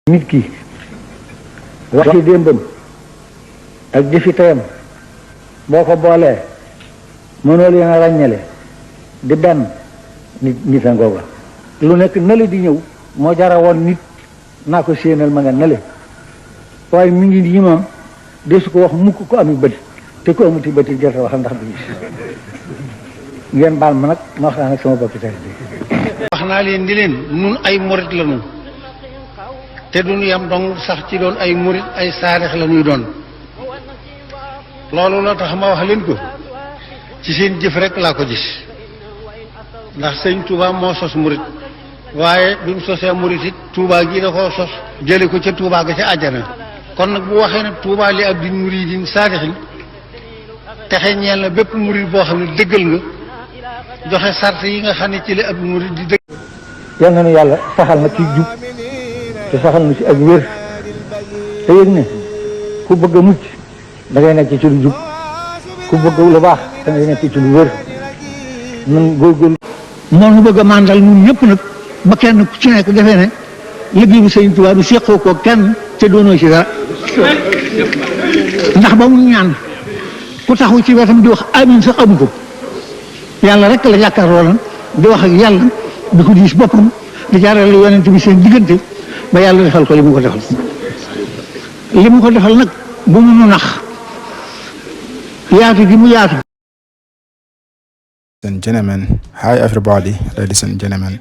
nit ki waxi démbam ak jëfi tayam boo ko boolee mënoo leen a ràññale di benn nit a ngooga lu nekk nale di ñëw moo jara woon nit naa ko séenal ma nga nale waaye mi ngi yi moom desu ko wax mukk ko ami bët te ko amuti bët yi jarta waxal ndax du gis ngeen baal ma nag ma waxtaan ak sama bokki tey wax naa leen di leen nun ay murit la nun te duñu yam dong sax ci doon ay murit ay saarix la ñuy doon loolu la tax ma wax leen ko ci seen jëf rek laa ko gis ndax sëñ Touba moo sos murit waaye bi mu sosee murit it Touba gi da koo sos jële ko ca Touba ga ca àjjana kon nag bu waxee nag Touba li ab di muridin saarixin texe ñeel na bépp murit boo xam ne dëggal nga joxe sart yi nga xam ne ci la ab murit di dëgg yal na nu yàlla saxal na ci jub te saxal na ci ak wér te yëg ne ku bëgg a mucc da ngay nekk ci lu jub ku bëgg lu baax da ngay nekk ci lu wér nun góorgóorlu moo nu bëgg a màndal ñun ñëpp nag ba kenn ku ci nekk defee ne liggéey bu Sëñ Tuubaa bi séqoo ko kenn te doonoo ci dara ndax ba mu ñaan ku taxaw ci wetam di wax amin sax amu ko yàlla rek la jàkkaarloo di wax ak yàlla di ko diis boppam di jaarale yonent bi seen diggante ba yàlla defal ko li mu ko defal nag bu mu nu nax yaatu gi mu yaatu. Ladies and gentlemen, hi everybody, ladies and gentlemen,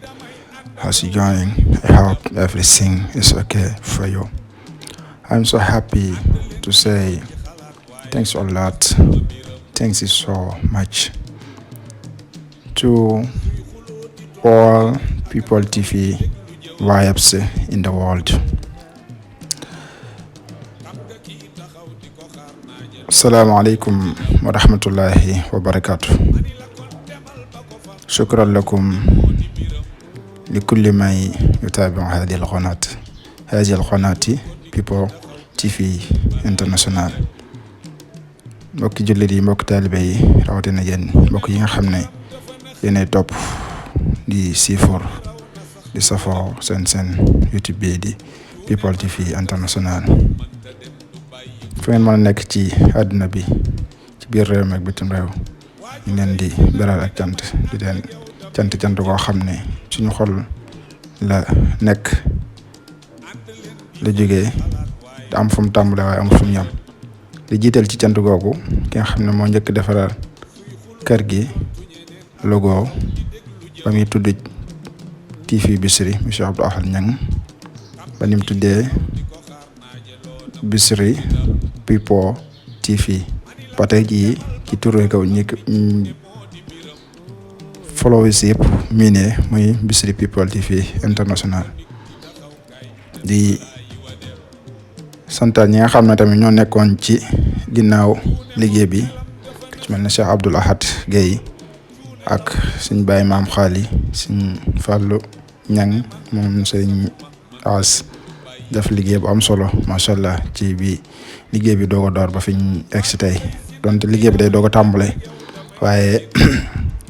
how's it going? I hope everything is okay for you. I'm so happy to say thanks a lot, thanks you so much to all People TV vibes in the world. Assalamu alaikum wa rahmatullahi wa barakatuh. شكرا لكم لكل من يتابع هذه القناة People TV International. mbokki jullit yi mbokki taalibe yi rawatina yéen mbokk yi nga xam ne yéenay topp di siifur di safoo seen YouTube bi di People TV International fu ngeen mën a nekk ci àdduna bi ci biir réew mi ak bitim réew ñu leen di beral ak cant di leen cant koo xam ne suñu xol la nekk la jógee da am fu mu tàmbale waaye amul fu mu yam di jiital ci cant googu ki nga xam ne moo njëkk defaral kër gi logo ba muy tudd TV Bichri monsieur Abdou Ahad Niang ba ni mu tuddee Bichri People TV ba tey jii ci turu kaw ñi followers yëpp miine muy Bichri People TV International di santal ñi nga xam ne tamit ñoo nekkoon ci ginnaaw liggéey bi ci mel ne Cheikh Abdoul Ahad Guèye ak suñ Baye Maam Xaali suñ Fallou Niang moom sëñ As def liggéey bu am solo macha allah ci bi liggéey bi doog a door ba fi ñu egg si tey donte liggéey bi day doog a tàmbale waaye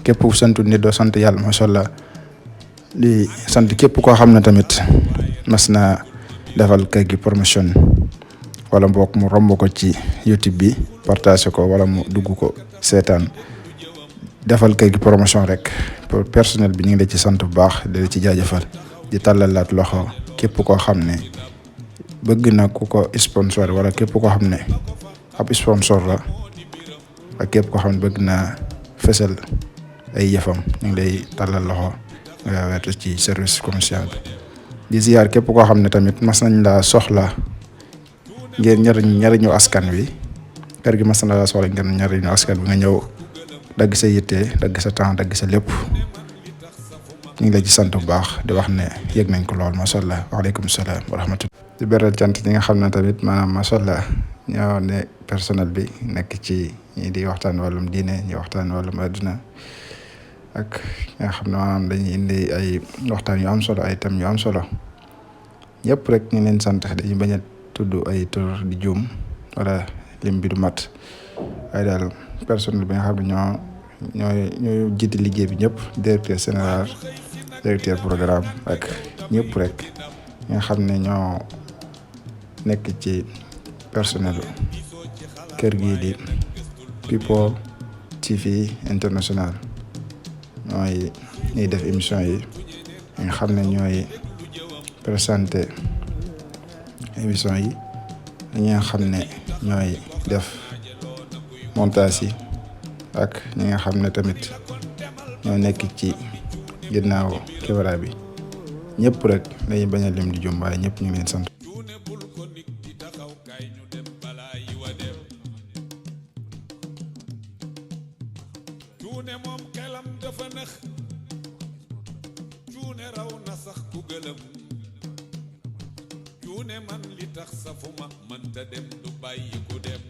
képp ku sant nit doo sant yàlla macha allah di sant képp koo xam ne tamit mas na defal kër gi promotion wala mbokk mu romb ko ci YouTube bi partagé ko wala mu dugg ko seetaan defal kër gi promotion rek pour personnel bi ñu ngi la ci sant bu baax di la ci jaajëfal di tàllalaat loxo képp koo xam ne bëgg na ku ko sponsor wala képp koo xam ne ab sponsor la ak képp koo xam ne bëgg naa fësal ay yëfam ñu ngi lay tàllal loxo nga wetu ci service commercial bi di ziar képp koo xam ne tamit mas nañ laa soxla ngir ñariñu askan wi kër gi mas nañ laa soxla ngir ñariñu askan bi nga ñëw dagg sa yitte dagg sa temps dagg sa lépp ñu ngi lay ci sant bu baax di wax ne yëg nañ ko lool macha allah waaleykum salaam wa rahmatullah di beral cant ñi nga xam ne tamit maanaam macha allah ñoo ne personnel bi nekk ci ñi di waxtaan wàllum diine ñi waxtaan wàllum adduna ak nga xam ne maanaam dañuy indi ay waxtaan yu am solo ay thèmes yu am solo ñëpp rek ñu leen sant dañuy bañ a tudd ay tur di juum wala lim bi du mat waaye daal personnel bi nga xam ne ñoo jiite liggéey bi ñëpp directeur général directeur programme ak ñëpp rek nga xam ne ñoo nekk ci personnel kër gii di People TV International ñooy ñuy def émission yi nga xam ne ñooy présenté émission yi ñi nga xam ne ñooy def montage yi ak ñi nga xam ne tamit ñoo nekk ci ginnaaw caméra bi ñëpp rek dañuy bañ a lim di jum waaye ñëpp ñu ngi leen sant. cuune moom xelam dafa nëx cuune raw na sax ku gëlëm cuune man li tax safuma mënta dem du bàyyi ku dem